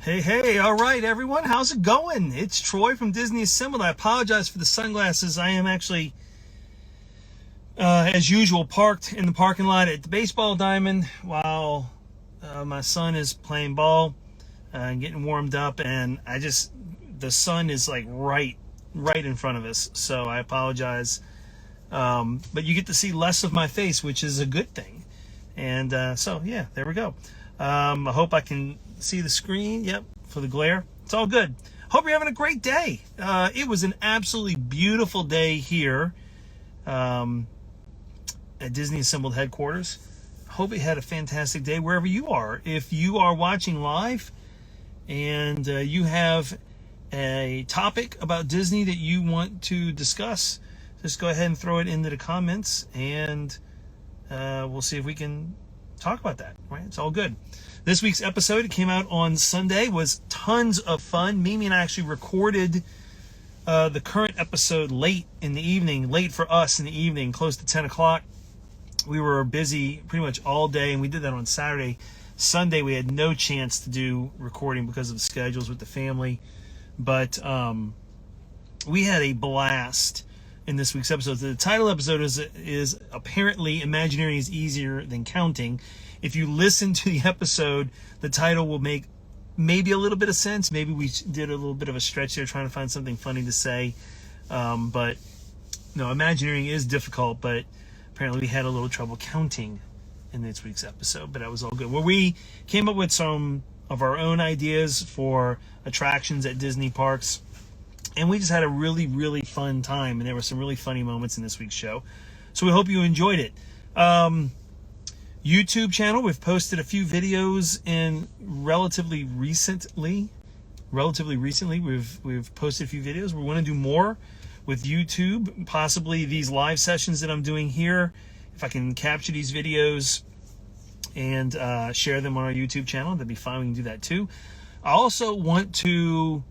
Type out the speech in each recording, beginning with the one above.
Hey, all right, everyone. How's it going? It's Troy from Disney Assembled. I apologize for the sunglasses. I am actually, as usual, parked in the parking lot at the baseball diamond while my son is playing ball and getting warmed up. And the sun is like right in front of us. So I apologize. But you get to see less of my face, which is a good thing. And yeah, there we go. I hope I can see the screen. Yep, for the glare. It's all good. Hope you're having a great day. It was an absolutely beautiful day here at Disney Assembled headquarters. Hope you had a fantastic day wherever you are. If you are watching live and you have a topic about Disney that you want to discuss, just go ahead and throw it into the comments, and we'll see if we can talk about that. Right? It's all good. This week's episode, it came out on Sunday, was tons of fun. Mimi and I actually recorded the current episode late for us in the evening, close to 10 o'clock. We were busy pretty much all day, and we did that on Saturday. Sunday, we had no chance to do recording because of the schedules with the family. But we had a blast in this week's episode. The title episode is apparently Imagineering is Easier Than Counting. If you listen to the episode, the title will make maybe a little bit of sense. Maybe we did a little bit of a stretch there trying to find something funny to say. But no, Imagineering is difficult, but apparently we had a little trouble counting in this week's episode, but that was all good. Well, we came up with some of our own ideas for attractions at Disney parks, and we just had a really, really fun time, and there were some really funny moments in this week's show. So we hope you enjoyed it. YouTube channel, we've posted a few videos in relatively recently. We've posted a few videos. We want to do more with YouTube, possibly these live sessions that I'm doing here. If I can capture these videos and share them on our YouTube channel, that'd be fine. We can do that too. I also want to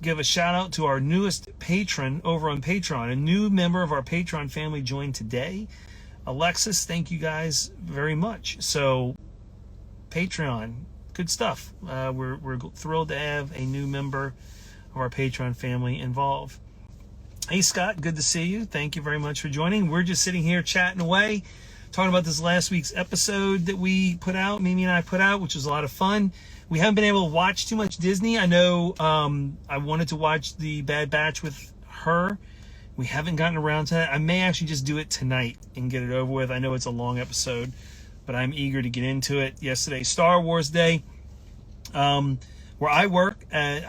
give a shout out to our newest patron over on Patreon. A new member of our Patreon family joined today. Alexis, thank you guys very much. So, Patreon, good stuff. We're thrilled to have a new member of our Patreon family involved. Hey, Scott, good to see you. Thank you very much for joining. We're just sitting here chatting away, talking about this last week's episode that we put out, Mimi and I put out, which was a lot of fun. We haven't been able to watch too much Disney. I know I wanted to watch The Bad Batch with her. We haven't gotten around to that. I may actually just do it tonight and get it over with. I know it's a long episode, but I'm eager to get into it. Yesterday, Star Wars Day. Where I work at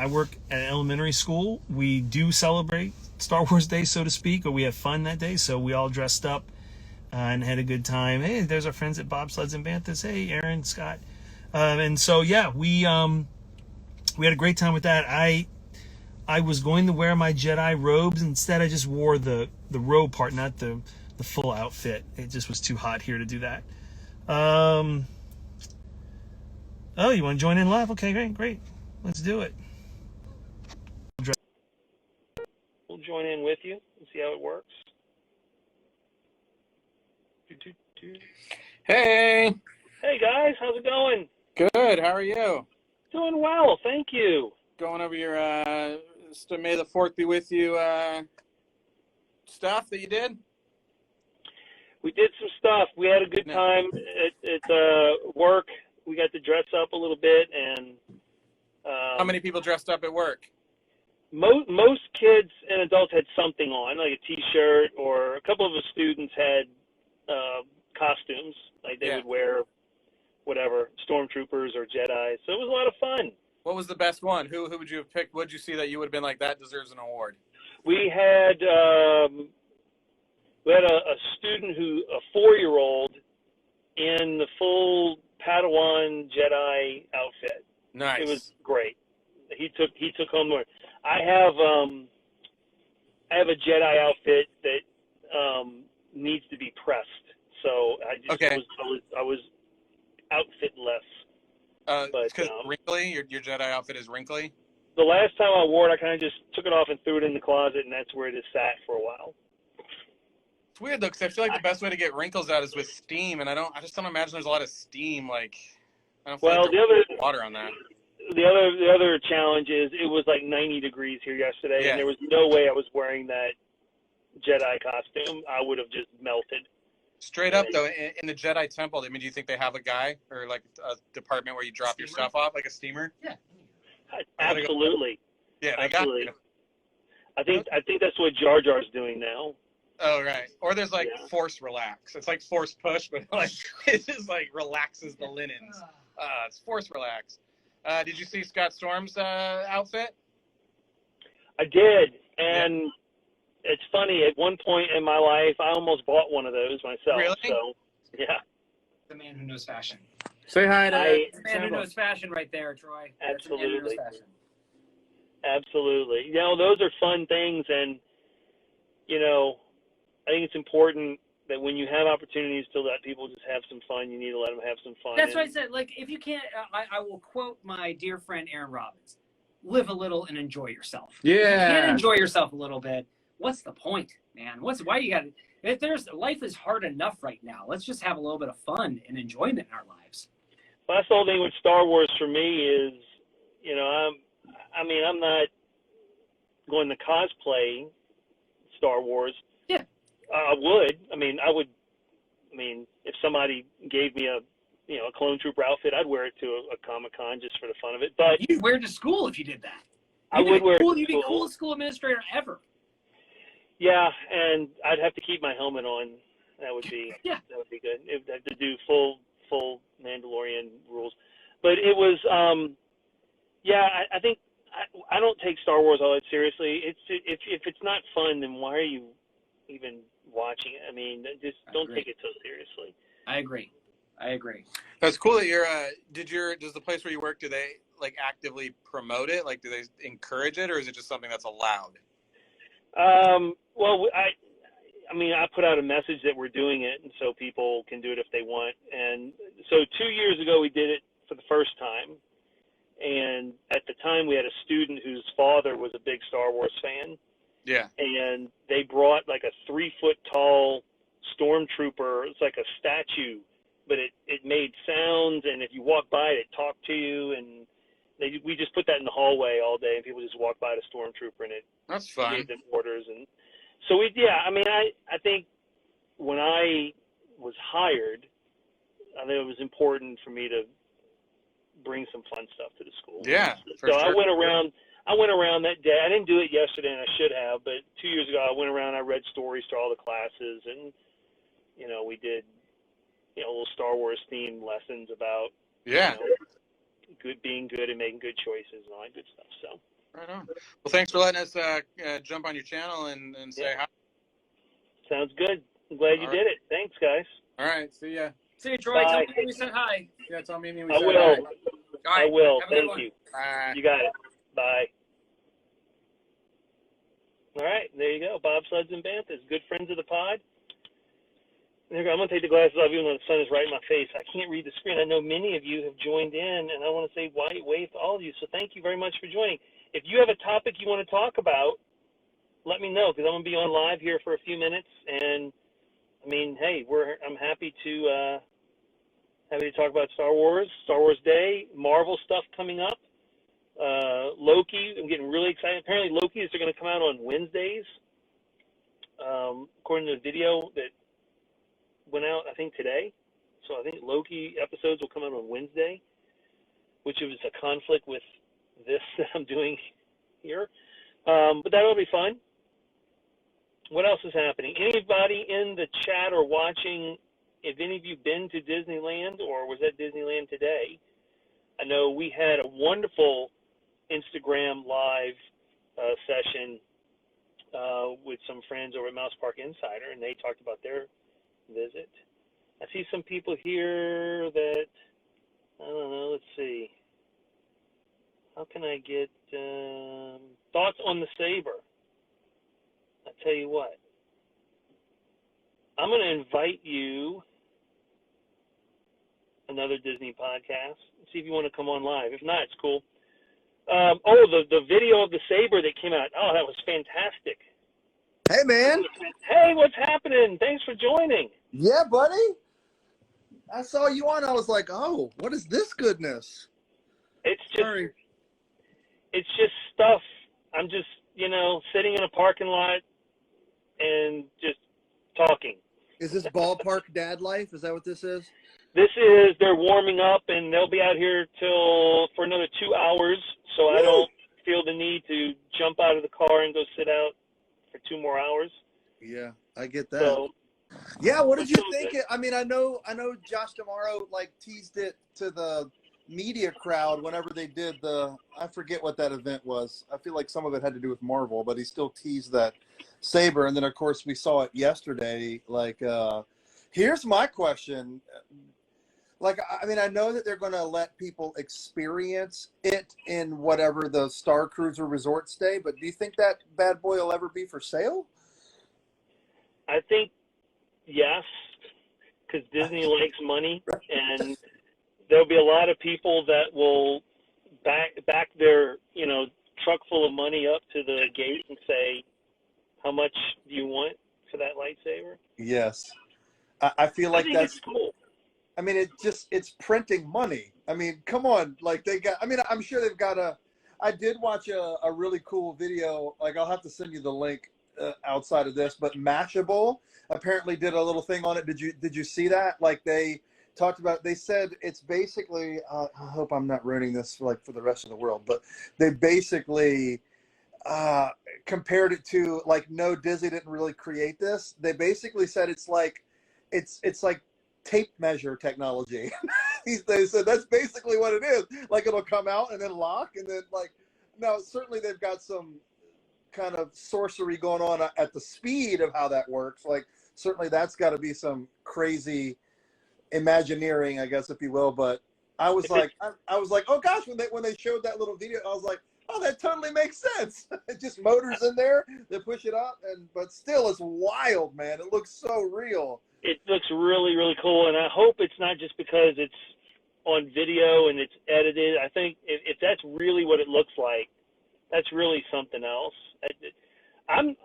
elementary school, we do celebrate Star Wars Day, so to speak, or we have fun that day. So we all dressed up and had a good time. Hey, there's our friends at Bobsleds and Banthas. Hey, Aaron, Scott. And so, yeah, we had a great time with that. I was going to wear my Jedi robes. Instead, I just wore the robe part, not the full outfit. It just was too hot here to do that. Oh, you want to join in live? Okay, great. Let's do it. We'll join in with you and see how it works. Hey. Hey, guys. How's it going? Good. How are you? Doing well. Thank you. Going over your May the 4th be with you stuff that you did? We did some stuff. We had a good time at work. We got to dress up a little bit, and how many people dressed up at work? Most kids and adults had something on, like a T-shirt, or a couple of the students had costumes, like they would wear whatever, stormtroopers or Jedi. So it was a lot of fun. What was the best one? Who would you have picked? What did you see that you would have been like, that deserves an award? We had a student a 4-year-old in the full Padawan Jedi outfit. Nice. It was great. He took home more. I have a Jedi outfit that needs to be pressed. So I was outfitless. Because wrinkly? Your Jedi outfit is wrinkly? The last time I wore it, I kind of just took it off and threw it in the closet, and that's where it has sat for a while. It's weird though, because I feel like the best way to get wrinkles out is with steam, and I just don't imagine there's a lot of steam. Like, I don't feel like there's water on that. the other challenge is it was like 90 degrees here yesterday, Yeah. and there was no way I was wearing that Jedi costume. I would have just melted. Straight up though, in the Jedi Temple, I mean, do you think they have a guy or like a department where you drop your stuff off, like a steamer? Yeah. Absolutely. Yeah, they Absolutely. got. I think that's what Jar Jar's doing now. Oh right. Or there's like force relax. It's like force push, but like it just like relaxes the linens. It's force relax. Did you see Scott Storm's outfit? I did, and it's funny. At one point in my life, I almost bought one of those myself. Really? So, yeah. The man who knows fashion. Say hi to The man who knows fashion right there, Troy. Absolutely. That's the man who knows fashion. Absolutely. You know, those are fun things, and, you know, I think it's important that when you have opportunities to let people just have some fun, you need to let them have some fun. That's why I said, like, if you can't, I will quote my dear friend Aaron Robbins, live a little and enjoy yourself. Yeah. If you can't enjoy yourself a little bit, what's the point, man? Why you got to, if life is hard enough right now, let's just have a little bit of fun and enjoyment in our lives. Well, that's the whole thing with Star Wars for me is, you know, I'm not going to cosplay Star Wars. Yeah. I would. I mean, if somebody gave me a clone trooper outfit, I'd wear it to a Comic-Con just for the fun of it. But you'd wear it to school if you did that. I would wear it to school. You'd be the coolest school administrator ever. Yeah, and I'd have to keep my helmet on. That would be that would be good. I'd have to do full Mandalorian rules. But it was I think I don't take Star Wars all that seriously. If it's not fun, then why are you even watching it? I mean, just don't take it so seriously. I agree. That's cool that you're. Does the place where you work, do they like actively promote it? Like, do they encourage it, or is it just something that's allowed? Well, I put out a message that we're doing it, and so people can do it if they want. And so 2 years ago, we did it for the first time. And at the time, we had a student whose father was a big Star Wars fan. Yeah. And they brought like a 3-foot-tall stormtrooper. It's like a statue, but it made sounds, and if you walk by it talked to you. And we just put that in the hallway all day, and people just walk by the stormtrooper, and it that's fun. Gave them orders. And so I think when I was hired, I think it was important for me to bring some fun stuff to the school. Yeah. So sure. I went around that day. I didn't do it yesterday, and I should have, but 2 years ago I went around, I read stories to all the classes, and, you know, we did, you know, little Star Wars themed lessons about being good and making good choices and all that good stuff. So right on. Well, thanks for letting us jump on your channel and say hi. Sounds good. I'm glad you did it. Thanks, guys. All right. See ya. See you, Troy. Tell me we said hi. Yeah, tell me we said hi. I will. Hi. I will. Have a good Thank one. you. Bye. You got it. Bye. All right, there you go. Bobsleds and Banthas, good friends of the pod. I'm going to take the glasses off even though the sun is right in my face. I can't read the screen. I know many of you have joined in, and I want to say wave to all of you. So thank you very much for joining. If you have a topic you want to talk about, let me know, because I'm going to be on live here for a few minutes. And, I mean, hey, I'm happy to talk about Star Wars Day, Marvel stuff coming up. Loki, I'm getting really excited. Apparently Loki's are going to come out on Wednesdays, according to the video that went out, I think, today. So I think Loki episodes will come out on Wednesday, which is a conflict with this that I'm doing here. But that'll be fun. What else is happening? Anybody in the chat or watching, have any of you been to Disneyland or was at Disneyland today? I know we had a wonderful Instagram live session with some friends over at Mouse Park Insider, and they talked about their visit. I see some people here that, I don't know, let's see. How can I get thoughts on the Saber? I tell you what. I'm going to invite you another Disney podcast. See if you want to come on live. If not, it's cool. The video of the Saber that came out. Oh, that was fantastic. Hey, man. Hey, what's happening? Thanks for joining. Yeah, buddy. I saw you on. I was like, oh, what is this goodness? It's just Sorry. it's just stuff. I'm just, sitting in a parking lot and just talking. Is this ballpark dad life? Is that what this is? They're warming up, and they'll be out here for another 2 hours, so Woo! I don't feel the need to jump out of the car and go sit out for 2 more hours. Yeah, I get that. So, Yeah, what did you so think? good. I mean, I know Josh D'Amaro like teased it to the media crowd whenever they did I forget what that event was. I feel like some of it had to do with Marvel, but he still teased that saber. And then of course we saw it yesterday. Like, here's my question. Like, I mean, I know that they're going to let people experience it in whatever the Star Cruiser Resort stay, but do you think that bad boy will ever be for sale? I think yes, because Disney likes money, and there'll be a lot of people that will back their truck full of money up to the gate and say, "How much do you want for that lightsaber?" Yes. I feel I like think that's, it's cool. I mean, it's printing money. I mean, come on. Like I mean, I'm sure they've got I did watch a really cool video. Like, I'll have to send you the link outside of this, but Mashable apparently did a little thing on it. Did you see that? Like, they talked about, they said it's basically, I hope I'm not ruining this for the rest of the world, but they basically, compared it to, like, no, Disney didn't really create this. They basically said it's like tape measure technology. They said that's basically what it is. Like, it'll come out and then lock, and then, like, now certainly they've got some kind of sorcery going on at the speed of how that works. Like, certainly that's got to be some crazy Imagineering, I guess, if you will. But I was like, oh gosh, when they showed that little video, I was like, oh, that totally makes sense. It just motors in there, they push it up, but still, it's wild, man. It looks so real. It looks really, really cool, and I hope it's not just because it's on video and it's edited. I think if that's really what it looks like, that's really something else. I'm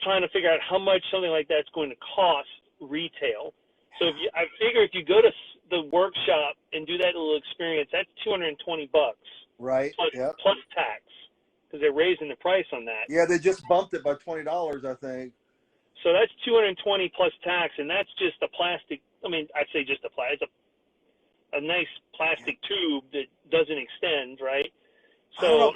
trying to figure out how much something like that's going to cost retail. So I figure if you go to the workshop and do that little experience, that's $220, Right. plus tax, because they're raising the price on that. Yeah, they just bumped it by $20, I think. So that's $220 plus tax, and that's just a plastic. I mean, I'd say just a plastic. It's a nice plastic tube that doesn't extend, right? So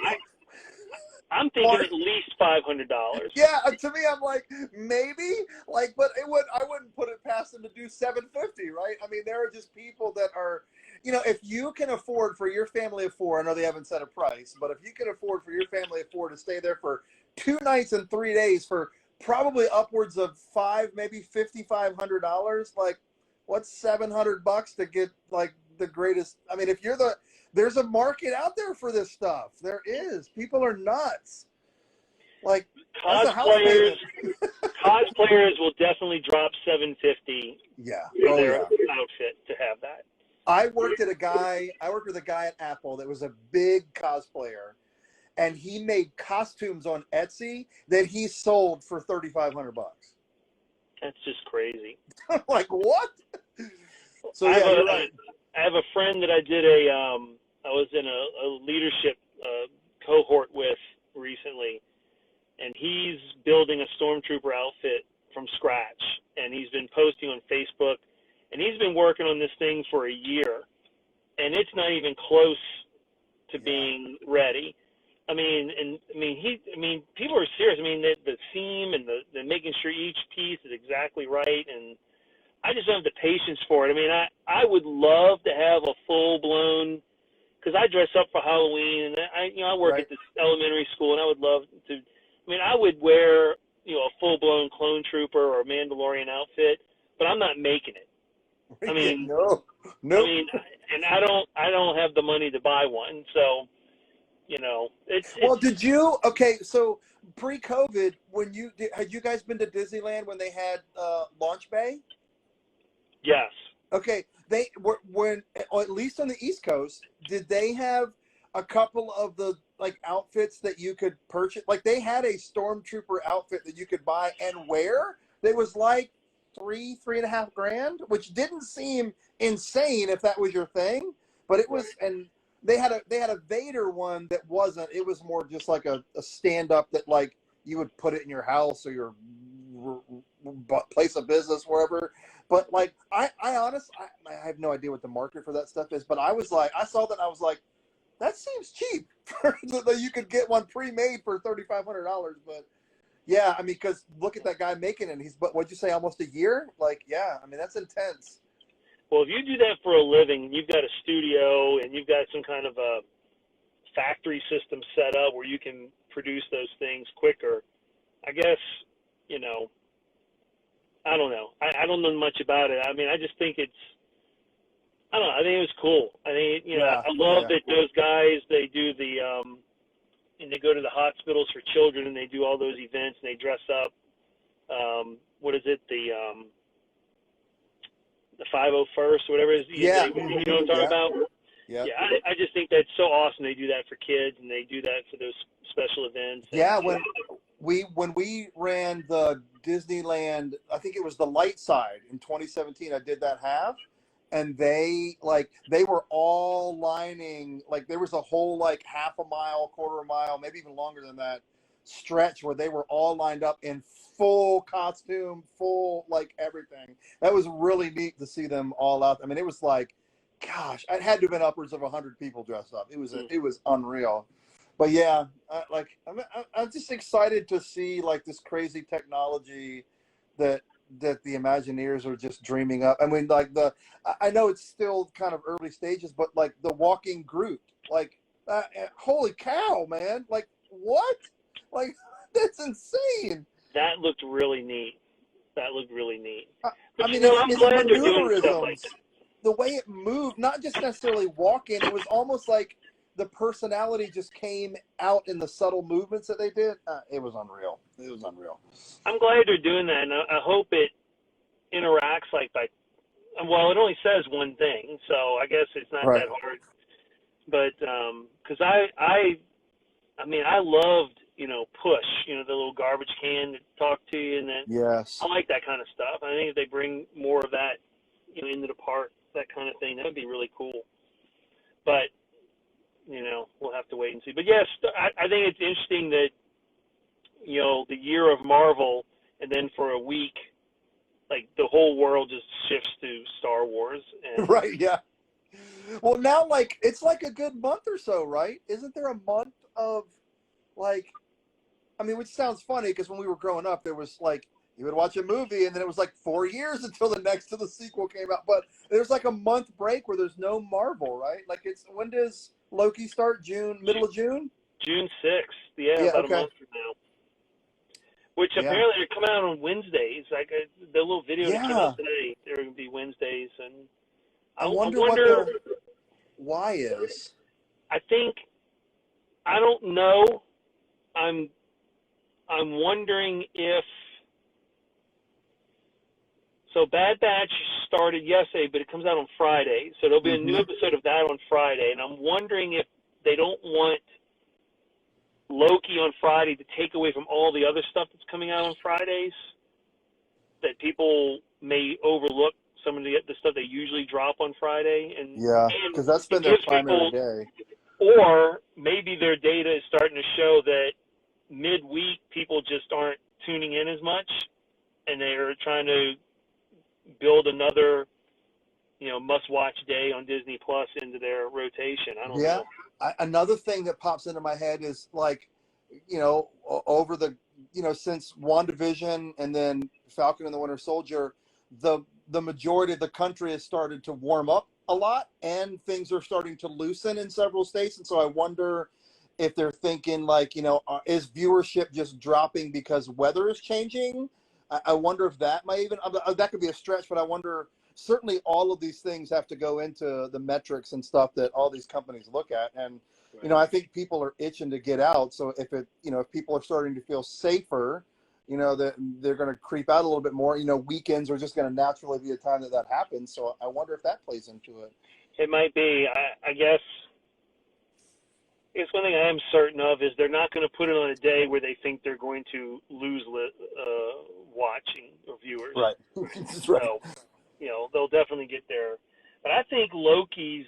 I'm thinking at least $500. Yeah, to me, I'm like, maybe, like, but I wouldn't put it past them to do $750, right? I mean, there are just people that are, if you can afford for your family of four, I know they haven't set a price, but if you can afford for your family of four to stay there for 2 nights and 3 days for probably upwards of maybe $5,500, like, what's $700 to get, like, the greatest? I mean, there's a market out there for this stuff. There is. People are nuts. Like, cosplayers will definitely drop $750 yeah. for their outfit to have that. I worked with a guy at Apple that was a big cosplayer, and he made costumes on Etsy that he sold for $3,500. That's just crazy. Like, what? So I have a friend that I did I was in a leadership cohort with recently, and he's building a stormtrooper outfit from scratch, and he's been posting on Facebook, and he's been working on this thing for a year, and it's not even close to being ready. People are serious. I mean, the seam and the making sure each piece is exactly right, and I just don't have the patience for it. I mean, I would love to have a full-blown, because I dress up for Halloween, and I work at this elementary school, and I would love to. I mean, I would wear a full-blown clone trooper or Mandalorian outfit, but I'm not making it. I mean, no. I mean, and I don't have the money to buy one, so it's. Well, did you? Okay, so pre-COVID, had you guys been to Disneyland when they had Launch Bay? Yes. Okay, they were or at least on the East Coast, did they have a couple of the outfits that you could purchase? Like, they had a stormtrooper outfit that you could buy and wear. That was like $3.5 grand, which didn't seem insane if that was your thing, but it was. And they had a Vader one that wasn't. It was more just like a stand up that like you would put it in your house or your place of business, wherever. But like I honestly, I have no idea what the market for that stuff is. But I was like, I saw that, and I was like, that seems cheap. That you could get one pre-made for $3,500. But yeah, I mean, because look at that guy making it. He's, but what'd you say, almost a year? Like, yeah, I mean, that's intense. Well, if you do that for a living, you've got a studio and you've got some kind of a factory system set up where you can produce those things quicker. I guess, you know, I don't know. I don't know much about it. I mean, I just think it's, I don't know. I think it was cool. I think, you know, Yeah, I love yeah. that those guys, they do the, and they go to the hospitals for children and they do all those events and they dress up. What is it? The 501st, whatever it is. Yeah, You know what I'm talking yeah, about? yeah. Yeah, I just think that's so awesome. They do that for kids and they do that for those special events. Yeah, And, when we ran the Disneyland, I think it was the Light Side in 2017. I did that half, and they were all lining, like there was a whole like half a mile, quarter a mile, maybe even longer than that stretch where they were all lined up in full costume, full like everything. That was really neat to see them all out. I mean, it was like, gosh, it had to have been upwards of 100 people dressed up. It was unreal. But yeah, I'm just excited to see like this crazy technology that the Imagineers are just dreaming up. I mean, like I know it's still kind of early stages, but like the walking Groot, like holy cow, man! Like what? Like that's insane. that looked really neat. That looked really neat. But I you mean, know, I'm it's glad they're doing stuff like maneuverisms, that. the way it moved, not just necessarily walking. It was almost like the personality just came out in the subtle movements that they did. It was unreal. It was unreal. I'm glad they're doing that, and I hope it interacts like by. Well, it only says one thing, so I guess it's not Right. that hard. But because I mean, I loved, you know, Push, you know, the little garbage can that talked to you, and then Yes. I like that kind of stuff. I think if they bring more of that, you know, into the park, that kind of thing, that would be really cool. But you know, we'll have to wait and see. But yes, I think it's interesting that, you know, the year of Marvel, and then for a week, like the whole world just shifts to Star Wars. And Right. Yeah. Well, now like it's like a good month or so, right? Isn't there a month of like? I mean, which sounds funny because when we were growing up, there was like you would watch a movie and then it was like 4 years until the sequel came out. But there's like a month break where there's no Marvel, right? Like it's when does Loki start? June, middle of June? June 6th, yeah, Yeah. about a Okay. month from now. Which Yeah. apparently they're coming out on Wednesdays. Like the little video that came Yeah. out today, they're going to be Wednesdays, and I I wonder what wonder. the why is. I think I don't know. I'm wondering if. So Bad Batch started yesterday, but it comes out on Friday. So there'll be a new Mm-hmm. episode of that on Friday. And I'm wondering if they don't want Loki on Friday to take away from all the other stuff that's coming out on Fridays, that people may overlook some of the stuff they usually drop on Friday. And Yeah, because that's it been their gives primary people, day. or maybe their data is starting to show that midweek people just aren't tuning in as much, and they're trying to build another, you know, must-watch day on Disney Plus into their rotation. I don't Yeah. know. Another thing that pops into my head is like, you know, over the, you know, since WandaVision and then Falcon and the Winter Soldier, the majority of the country has started to warm up a lot, and things are starting to loosen in several states. And so I wonder if they're thinking like, you know, is viewership just dropping because weather is changing? I wonder if that might even that could be a stretch, but I wonder. Certainly, all of these things have to go into the metrics and stuff that all these companies look at. And you know, I think people are itching to get out. So if it, you know, if people are starting to feel safer, you know, that they're going to creep out a little bit more. You know, weekends are just going to naturally be a time that happens. So I wonder if that plays into it. It might be. I guess it's one thing I am certain of is they're not going to put it on a day where they think they're going to lose watching or viewers. Right. That's right. So, you know, they'll definitely get there. But I think Loki's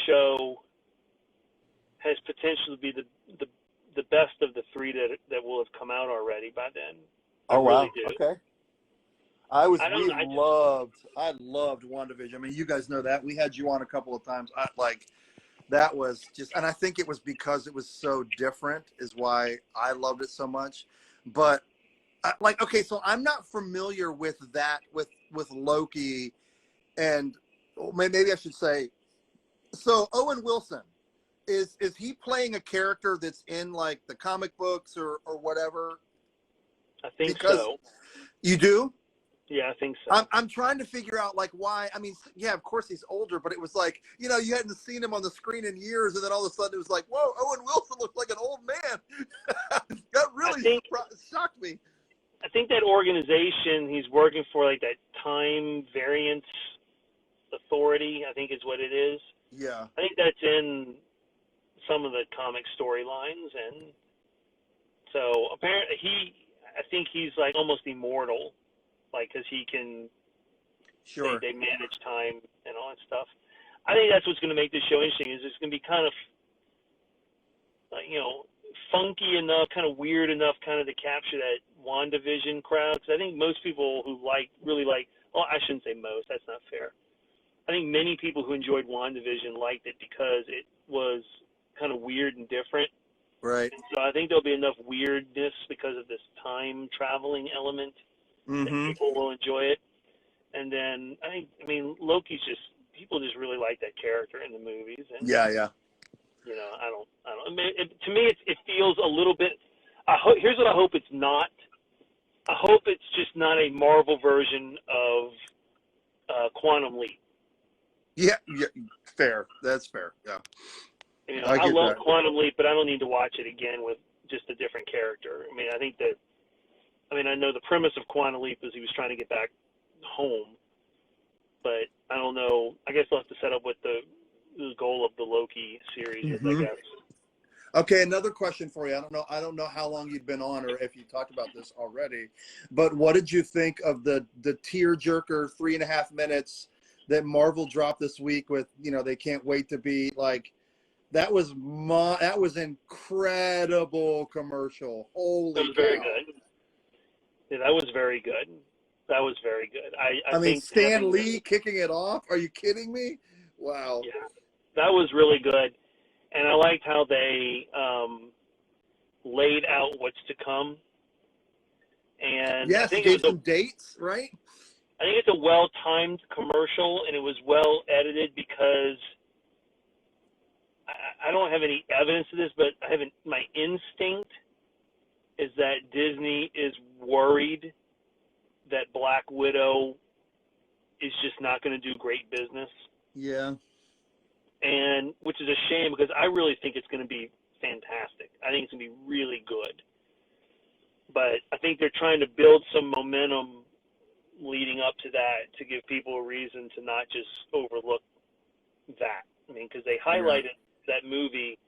show has potential to be the best of the three that will have come out already by then. Oh, I really wow. do. Okay. I loved WandaVision. I mean, you guys know that. We had you on a couple of times. That was just, and I think it was because it was so different is why I loved it so much. But okay, so I'm not familiar with that, with Loki, and maybe I should say, so Owen Wilson, is he playing a character that's in like the comic books or whatever? I think Because so. you do? Yeah, I think so. I'm trying to figure out like why. I mean, yeah, of course he's older, but it was like, you know, you hadn't seen him on the screen in years, and then all of a sudden it was like, whoa, Owen Wilson looks like an old man. That really shocked me. I think that organization he's working for, like that Time Variance Authority, I think is what it is. Yeah. I think that's in some of the comic storylines, and so apparently I think he's like almost immortal, like because he can. Sure. They manage time and all that stuff. I think that's what's going to make this show interesting. Is it's going to be kind of, funky enough, kind of weird enough, kind of to capture that WandaVision crowd. Because I think most people who really like. Well, I shouldn't say most. That's not fair. I think many people who enjoyed WandaVision liked it because it was kind of weird and different. Right. And so I think there'll be enough weirdness because of this time traveling element that people will enjoy it. And then Loki's people just really like that character in the movies. And, yeah. I don't. I mean, to me, it feels a little bit. Here's what I hope it's not. I hope it's just not a Marvel version of Quantum Leap. Yeah. Fair. That's fair. Yeah. I love Quantum Leap, but I don't need to watch it again with just a different character. I mean, I know the premise of Quantum Leap is he was trying to get back home, but I don't know. I guess they'll have to set up what the goal of the Loki series is, I guess. Okay, another question for you. I don't know how long you've been on or if you talked about this already, but what did you think of the tearjerker 3.5 minutes that Marvel dropped this week with, they can't wait to be like, that was incredible commercial. Holy cow. Very good. Yeah, that was very good. That was very good. I mean, think Stan Lee kicking it off. Are you kidding me? Wow. Yeah, that was really good. And I liked how they laid out what's to come. And yes, I think gave some dates, right? I think it's a well-timed commercial, and it was well edited because I don't have any evidence of this, but my instinct is that Disney is worried that Black Widow is just not going to do great business. Yeah. And which is a shame because I really think it's going to be fantastic. I think it's going to be really good. But I think they're trying to build some momentum leading up to that to give people a reason to not just overlook that. I mean, because they highlighted that movie,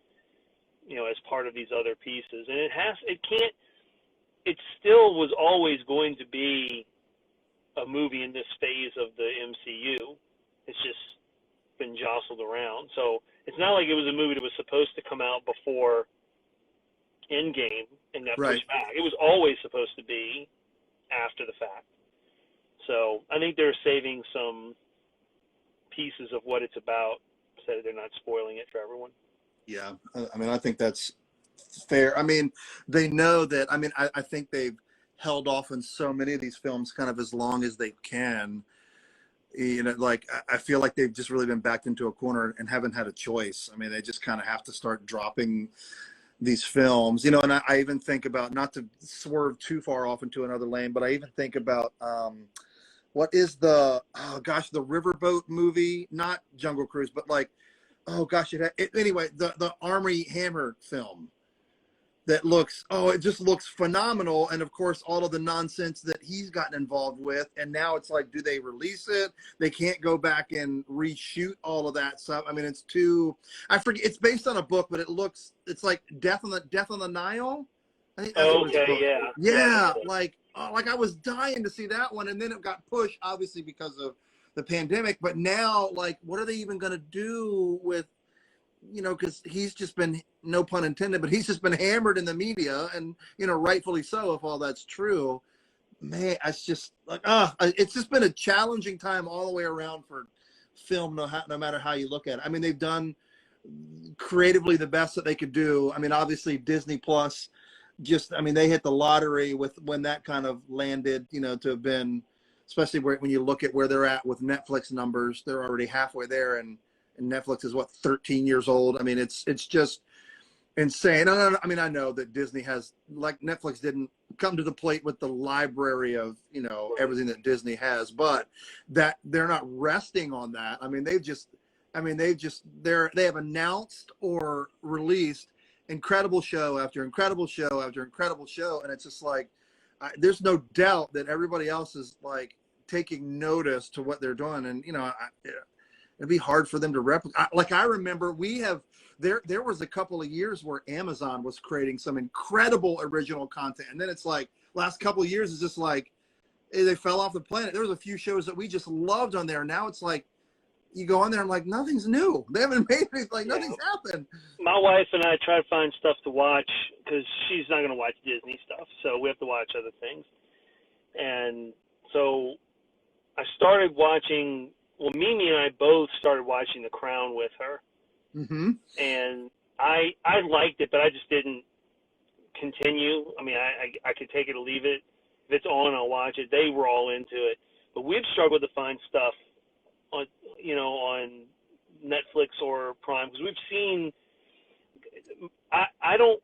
as part of these other pieces. And it still was always going to be a movie in this phase of the MCU. It's just been jostled around. So it's not like it was a movie that was supposed to come out before Endgame and got pushed back. It was always supposed to be after the fact. So I think they're saving some pieces of what it's about so that they're not spoiling it for everyone. Yeah. I mean, I think that's fair. I mean, they know that. I mean, I think they've held off on so many of these films kind of as long as they can. Like I feel like they've just really been backed into a corner and haven't had a choice. I mean, they just kind of have to start dropping these films, and I even think about, not to swerve too far off into another lane, but I even think about what is the Riverboat movie, not Jungle Cruise, but like, anyway, the Army Hammer film that it just looks phenomenal. And of course, all of the nonsense that he's gotten involved with. And now it's like, do they release it? They can't go back and reshoot all of that stuff. I mean, it's I forget, it's based on a book, but it's like Death on the Nile. I think that's what it's called. Yeah. Like I was dying to see that one. And then it got pushed, obviously, because of the pandemic. But now, like, what are they even going to do with you know, because he's just been, no pun intended, but he's just been hammered in the media, and, you know, rightfully so, if all that's true. Man, it's just like, it's just been a challenging time all the way around for film, no matter how you look at it. I mean, they've done creatively the best that they could do. I mean, obviously Disney Plus, just, I mean, they hit the lottery with when that kind of landed, you know, to have been, especially when you look at where they're at with Netflix numbers, they're already halfway there, and Netflix is what, 13 years old. I mean, it's just insane. I mean, I know that Disney has, like, Netflix didn't come to the plate with the library of, you know, everything that Disney has, but that they're not resting on that. I mean, they have announced or released incredible show after incredible show after incredible show, and it's just like, there's no doubt that everybody else is like taking notice to what they're doing, and you know, it'd be hard for them to replicate. Like, I remember there was a couple of years where Amazon was creating some incredible original content, and then it's like last couple of years is just like they fell off the planet. There was a few shows that we just loved on there. Now it's like you go on there and like nothing's new. They haven't made anything. Like nothing's happened. My wife and I try to find stuff to watch because she's not going to watch Disney stuff, so we have to watch other things. And so I started watching. Well, Mimi and I both started watching The Crown with her, and I liked it, but I just didn't continue. I mean, I could take it or leave it. If it's on, I'll watch it. They were all into it, but we've struggled to find stuff on, you know, on Netflix or Prime, because we've seen. I don't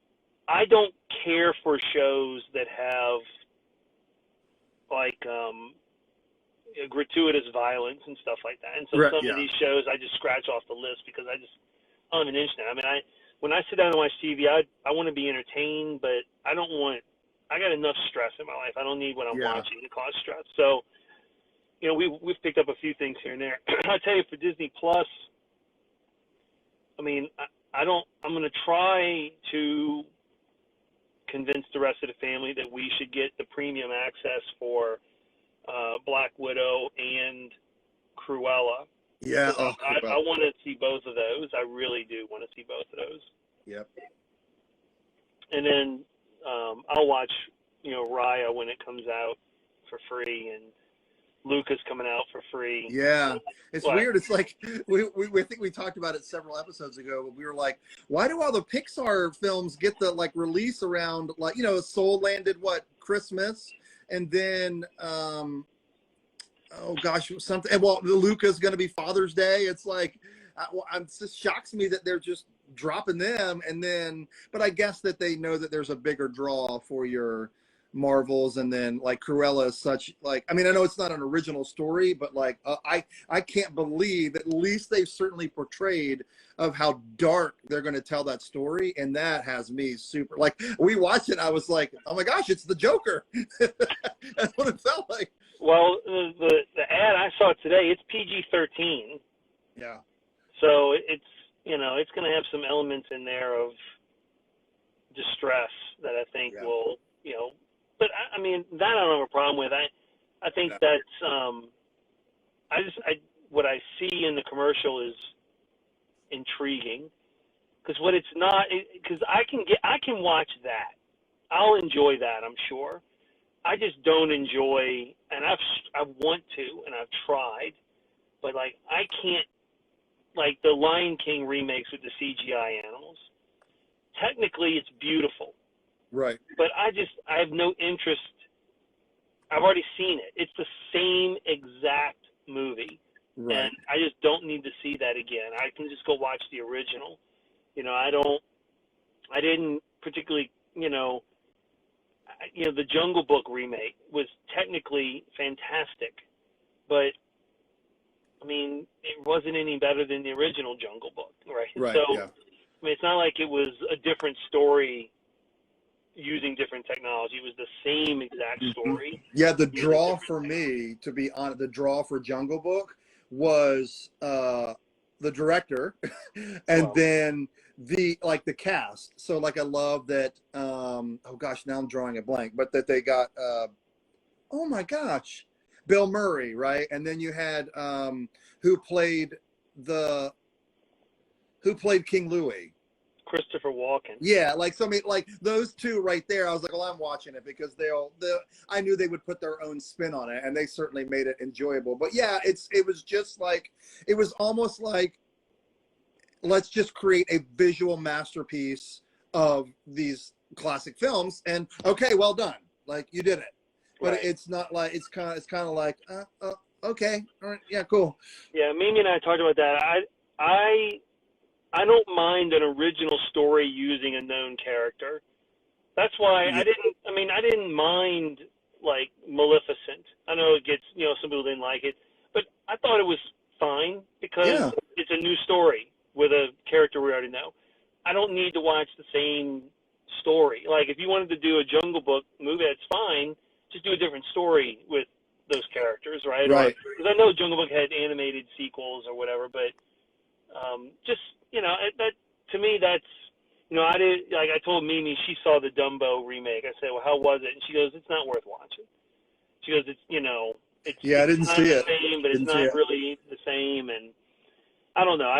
care for shows that have like gratuitous violence and stuff like that, and so some of these shows I just scratch off the list because I don't have an interest in it. I mean, when I sit down and watch TV, I want to be entertained, but I got enough stress in my life. I don't need what I'm watching to cause stress. So, you know, we've picked up a few things here and there. I tell you, for Disney Plus, I mean, I'm going to try to convince the rest of the family that we should get the premium access for Black Widow and Cruella. Yeah, I want to see both of those. I really do want to see both of those. Yep. And then I'll watch, you know, Raya when it comes out for free, and Luca's coming out for free. Yeah, it's weird. It's like we think we talked about it several episodes ago, but we were like, why do all the Pixar films get the like release around, like, you know, Soul landed Christmas, and then oh gosh, something. And well, Luca's going to be Father's Day. It's like, it just shocks me that they're just dropping them, and then, but I guess that they know that there's a bigger draw for your Marvels, and then like Cruella is such, like, I mean, I know it's not an original story, but like I can't believe, at least they've certainly portrayed of how dark they're going to tell that story, and that has me super, like, we watched it, I was like, oh my gosh, it's the Joker. That's what it felt like. Well, the ad I saw today, it's PG-13. Yeah. So it's, you know, it's going to have some elements in there of distress that I think will, you know, but I mean, that I don't have a problem with. I think that's, what I see in the commercial is intriguing, because what it's not, because I can watch that. I'll enjoy that, I'm sure. I just don't enjoy, and I want to, and I've tried, but like, I can't, like the Lion King remakes with the CGI animals. Technically, it's beautiful. Right. But I have no interest. I've already seen it. It's the same exact movie. Right. And I just don't need to see that again. I can just go watch the original. You know, I didn't particularly, the Jungle Book remake was technically fantastic, but I mean, it wasn't any better than the original Jungle Book, right? Right. So, yeah. I mean, it's not like it was a different story using different technology. It was the same exact story. Yeah, the draw for me, to be honest, the draw for Jungle Book was the director and then the cast. So like, I love that, oh gosh, now I'm drawing a blank, but that they got, oh my gosh, Bill Murray, right? And then you had who played Who played King Louis? Christopher Walken. Yeah, like so. I mean, like those two right there. I was like, well, I'm watching it because I knew they would put their own spin on it, and they certainly made it enjoyable. But yeah, it was just like it was almost like let's just create a visual masterpiece of these classic films, and okay, well done. Like you did it, but Right. it's not like it's kind of like okay, all right, yeah, cool. Yeah, Mimi and I talked about that. I don't mind an original story using a known character. That's why Yeah. I didn't mind like Maleficent. I know it gets, some people didn't like it, but I thought it was fine because Yeah. it's a new story with a character we already know. I don't need to watch the same story. Like if you wanted to do a Jungle Book movie, that's fine. Just do a different story with those characters, right? Right. Because I know Jungle Book had animated sequels or whatever, but just that to me that's I did like I told Mimi, she saw the Dumbo remake. I said, well, how was it? And she goes, it's not worth watching. She goes, it's Yeah, I didn't it's not see the it. same, but it's Didn't see not it. really the same. And I don't know.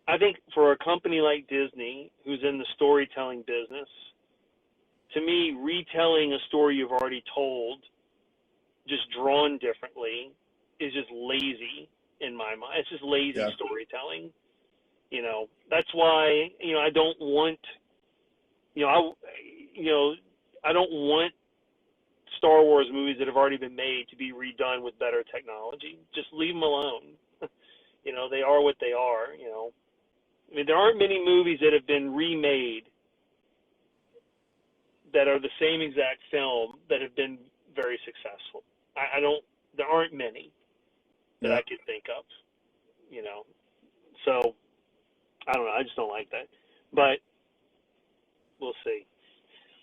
I think for a company like Disney, who's in the storytelling business, to me, retelling a story you've already told, just drawn differently, is just lazy in my mind. It's just lazy Yeah. storytelling. That's why, I don't want, I don't want Star Wars movies that have already been made to be redone with better technology. Just leave them alone. They are what they are, I mean, there aren't many movies that have been remade that are the same exact film that have been very successful. There aren't many that I could think of, So, I don't know. I just don't like that. But we'll see.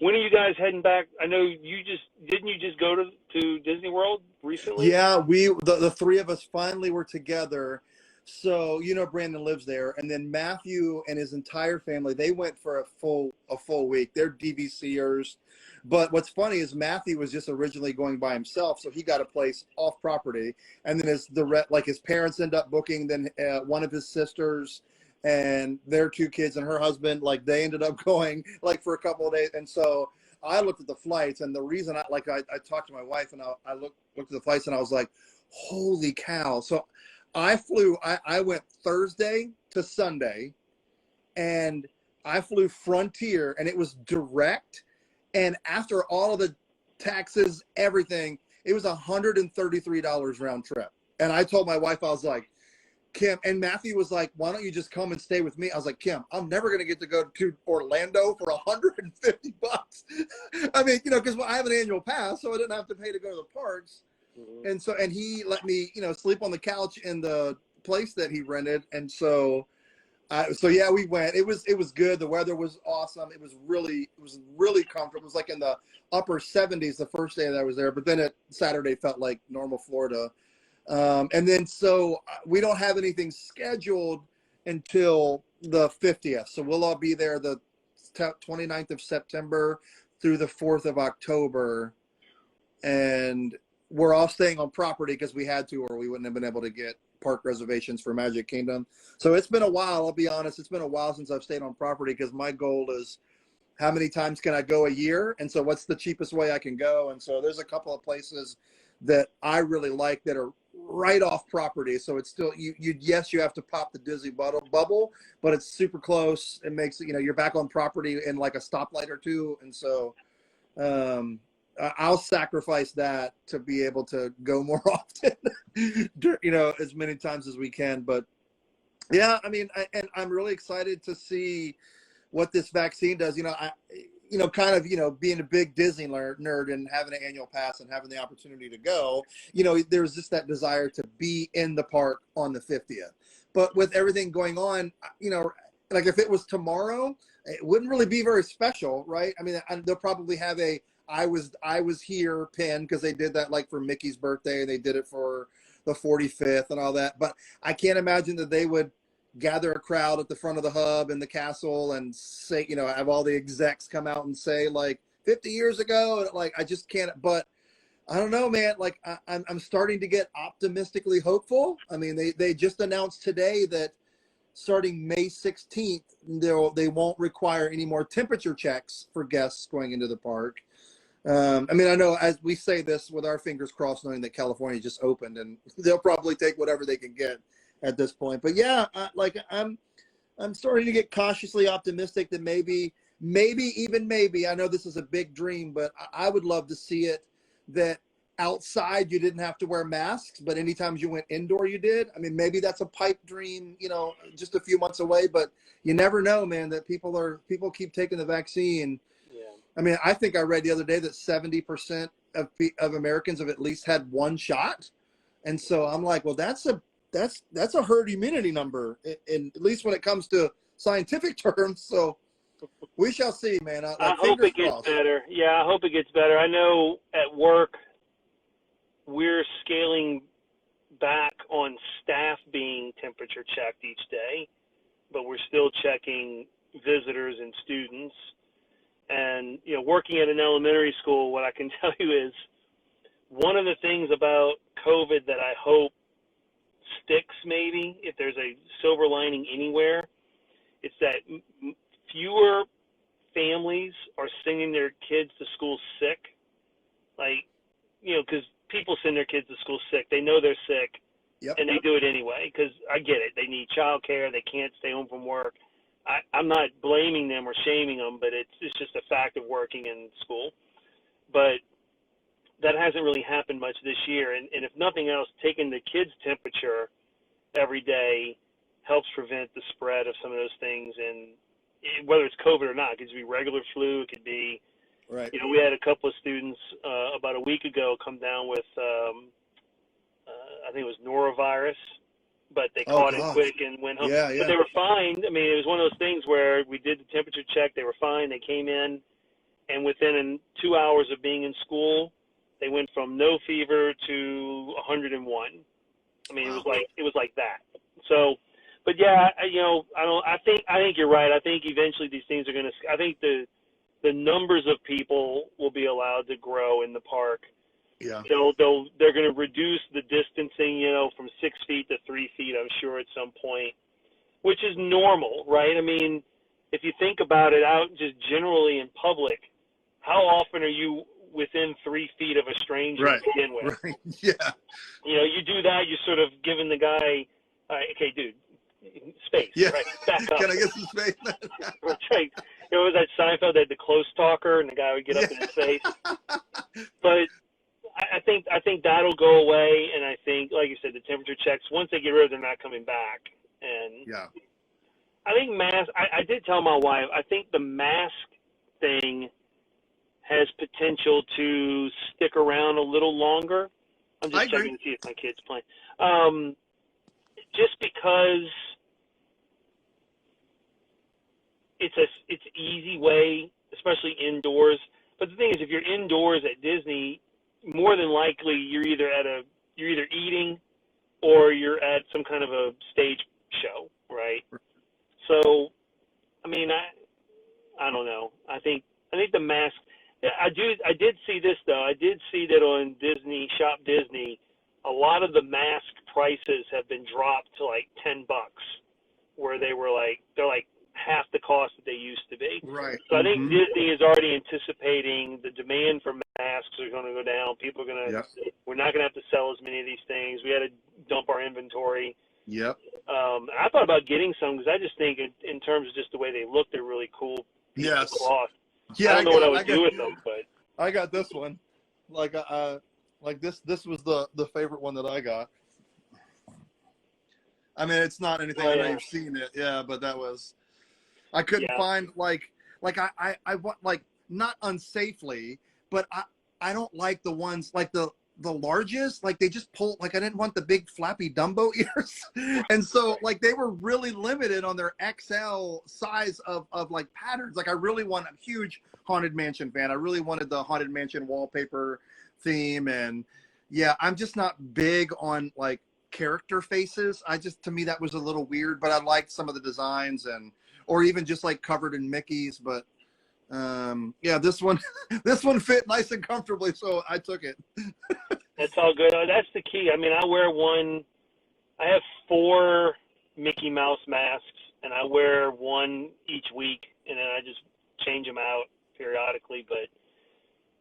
When are you guys heading back? I know didn't you just go to Disney World recently? Yeah, the three of us finally were together. So Brandon lives there, and then Matthew and his entire family, they went for a full week. They're DVCers, but what's funny is Matthew was just originally going by himself, so he got a place off property, and then his parents end up booking. Then one of his sisters and their two kids and her husband, like they ended up going like for a couple of days, and so. I looked at the flights, and the reason I talked to my wife, and I looked at the flights, and I was like, holy cow. So I went Thursday to Sunday, and I flew Frontier, and it was direct. And after all of the taxes, everything, it was $133 round trip. And I told my wife, I was like, Kim, and Matthew was like, why don't you just come and stay with me? I was like, Kim, I'm never going to get to go to Orlando for $150. I mean, because I have an annual pass, so I didn't have to pay to go to the parks. Mm-hmm. And he let me, sleep on the couch in the place that he rented. And so yeah, we went. It was good. The weather was awesome. It was really comfortable. It was like in the upper 70s the first day that I was there, but then Saturday felt like normal Florida. And then so we don't have anything scheduled until the 50th. So we'll all be there the 29th of September through the 4th of October. And we're all staying on property because we had to, or we wouldn't have been able to get park reservations for Magic Kingdom. So it's been a while. I'll be honest. It's been a while since I've stayed on property because my goal is how many times can I go a year? And so what's the cheapest way I can go? And so there's a couple of places that I really like that are right off property. So it's still, yes, you have to pop the Disney bubble, but it's super close. It makes it, you're back on property in like a stoplight or two. And so I'll sacrifice that to be able to go more often, as many times as we can. But yeah, I mean, I'm really excited to see what this vaccine does. Being a big Disney nerd and having an annual pass and having the opportunity to go, there's just that desire to be in the park on the 50th. But with everything going on, like if it was tomorrow, it wouldn't really be very special, right? I mean, they'll probably have a I was here pin because they did that like for Mickey's birthday. They did it for the 45th and all that. But I can't imagine that they would gather a crowd at the front of the hub in the castle and say, have all the execs come out and say like 50 years ago. Like, I just can't, but I don't know, man. Like I'm starting to get optimistically hopeful. I mean, they just announced today that starting May 16th, they won't require any more temperature checks for guests going into the park. I mean, I know as we say this with our fingers crossed, knowing that California just opened and they'll probably take whatever they can get at this point. But yeah, I'm starting to get cautiously optimistic that maybe, I know this is a big dream, but I would love to see it that outside you didn't have to wear masks, but anytime you went indoor, you did. I mean, maybe that's a pipe dream, just a few months away, but you never know, man, that people keep taking the vaccine. Yeah. I mean, I think I read the other day that 70% of Americans have at least had one shot. And so I'm like, well, that's a herd immunity number, in at least when it comes to scientific terms. So we shall see, man. I hope it gets better. Yeah, I hope it gets better. I know at work we're scaling back on staff being temperature checked each day, but we're still checking visitors and students. And, working at an elementary school, what I can tell you is one of the things about COVID that I hope sticks, maybe, if there's a silver lining anywhere, it's that fewer families are sending their kids to school sick. Like, because people send their kids to school sick. They know they're sick, Yep. and they do it anyway, because I get it. They need childcare. They can't stay home from work. I'm not blaming them or shaming them, but it's just a fact of working in school. But that hasn't really happened much this year. And if nothing else, taking the kids' temperature every day helps prevent the spread of some of those things. And whether it's COVID or not, it could be regular flu. It could be, Right. We had a couple of students about a week ago come down with, I think it was norovirus, but they caught it quick and went home. Yeah. But they were fine. I mean, it was one of those things where we did the temperature check. They were fine. They came in, and within 2 hours of being in school, they went from no fever to 101. I mean, Wow. it was like that. So, but yeah, I think you're right. I think eventually these things are going to. I think the numbers of people will be allowed to grow in the park. Yeah. They're going to reduce the distancing, from 6 feet to 3 feet, I'm sure, at some point, which is normal, right? I mean, if you think about it out just generally in public, how often are you within 3 feet of a stranger to begin with? Right. Yeah. You do that, you're sort of giving the guy, okay, dude, space, Yeah. right? Back up. Can I get some space? That's right. It was that Seinfeld, that the close talker, and the guy would get up in his face. But I think that'll go away, and I think, like you said, the temperature checks, once they get rid of them, they're not coming back. And Yeah. I think I did tell my wife, I think the mask thing has potential to stick around a little longer. I'm just checking to see if my kid's playing. Just because it's an easy way, especially indoors. But the thing is, if you're indoors at Disney, more than likely you're either eating or you're at some kind of a stage show, right? So, I mean, I don't know. I think the mask. I did see this though. I did see that on Disney Shop Disney, a lot of the mask prices have been dropped to like $10, where they're like half the cost that they used to be. Right. So I think Disney is already anticipating the demand for masks are going to go down. People are going to. Yep. We're not going to have to sell as many of these things. We had to dump our inventory. Yep. I thought about getting some because I just think in terms of just the way they look, they're really cool. Yes. Cloth. Yeah. I don't know what I would do with them, but I got this one. Like this was the favorite one that I got. I mean, it's not anything. I know you've seen it. Yeah, but that was. I couldn't find I want, like, not unsafely, but I don't like the ones like the largest, like they just pull, like I didn't want the big flappy Dumbo ears. And so like they were really limited on their XL size of like patterns. Like I really want a huge Haunted Mansion fan. I really wanted the Haunted Mansion wallpaper theme. And yeah, I'm just not big on like character faces. To me, that was a little weird, but I liked some of the designs or even just like covered in Mickey's. But Yeah, this one, this one fit nice and comfortably, so I took it. That's all good. That's the key. I mean, I wear one. I have 4 Mickey Mouse masks, and I wear one each week, and then I just change them out periodically. But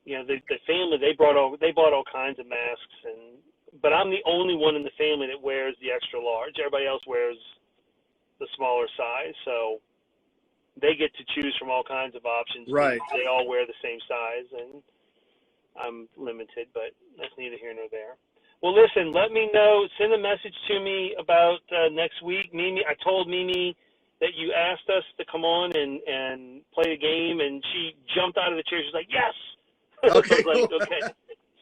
you know, the family they bought all kinds of masks, but I'm the only one in the family that wears the extra large. Everybody else wears the smaller size, so they get to choose from all kinds of options. Right. They all wear the same size, and I'm limited, but that's neither here nor there. Well, listen, let me know. Send a message to me about next week. Mimi, I told Mimi that you asked us to come on and play a game, and she jumped out of the chair. She's like, yes. Okay, I was like, okay.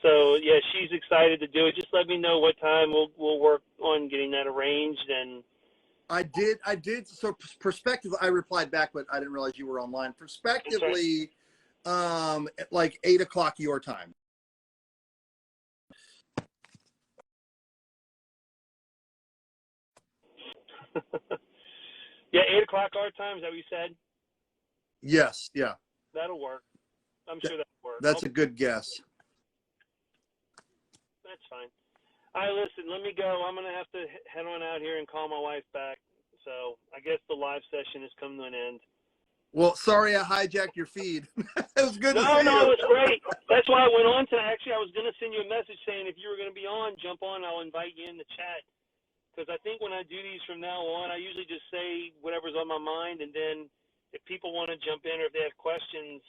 So, yeah, she's excited to do it. Just let me know what time we'll work on getting that arranged. And I did. So perspective, I replied back, but I didn't realize you were online. Prospectively, at like 8 o'clock your time. yeah, 8 o'clock our time. Is that what you said? Yes. Yeah. That'll work. I'm sure that'll work. That's a good guess. That's fine. All right, listen, let me go. I'm going to have to head on out here and call my wife back. So I guess the live session has come to an end. Well, sorry I hijacked your feed. It was good to see you. No, it was great. That's why I went on to, actually, I was going to send you a message saying if you were going to be on, jump on, I'll invite you in the chat. Because I think when I do these from now on, I usually just say whatever's on my mind, and then if people want to jump in or if they have questions,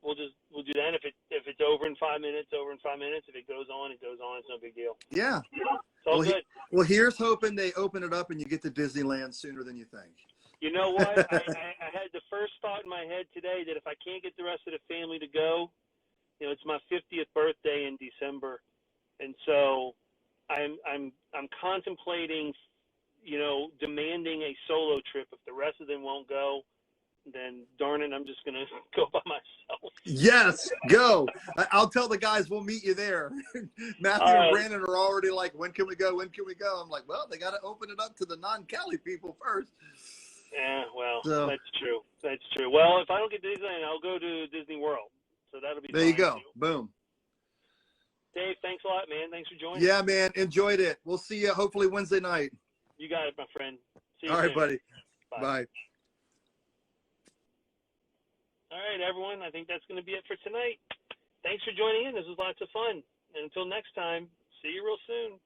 we'll do that. And if it's over in 5 minutes, over in 5 minutes. If it goes on, it goes on. It's no big deal. Yeah. It's all good. Well, here's hoping they open it up and you get to Disneyland sooner than you think. You know what? I had the first thought in my head today that if I can't get the rest of the family to go, you know, it's my 50th birthday in December, and so I'm contemplating, you know, demanding a solo trip. If the rest of them won't go, then darn it, I'm just gonna go by myself. Yes, go. I'll tell the guys we'll meet you there. Matthew and Brandon are already like, when can we go? When can we go? I'm like, well, they got to open it up to the non-Cali people first. Yeah, well, So, that's true. That's true. Well, if I don't get Disneyland, I'll go to Disney World. So that'll be there fine you go. too. Boom. Dave, thanks a lot, man. Thanks for joining. Yeah, man. Enjoyed it. We'll see you hopefully Wednesday night. You got it, my friend. See you All right, soon. buddy. Bye. Bye. All right, everyone. I think that's going to be it for tonight. Thanks for joining in. This was lots of fun. And until next time, see you real soon.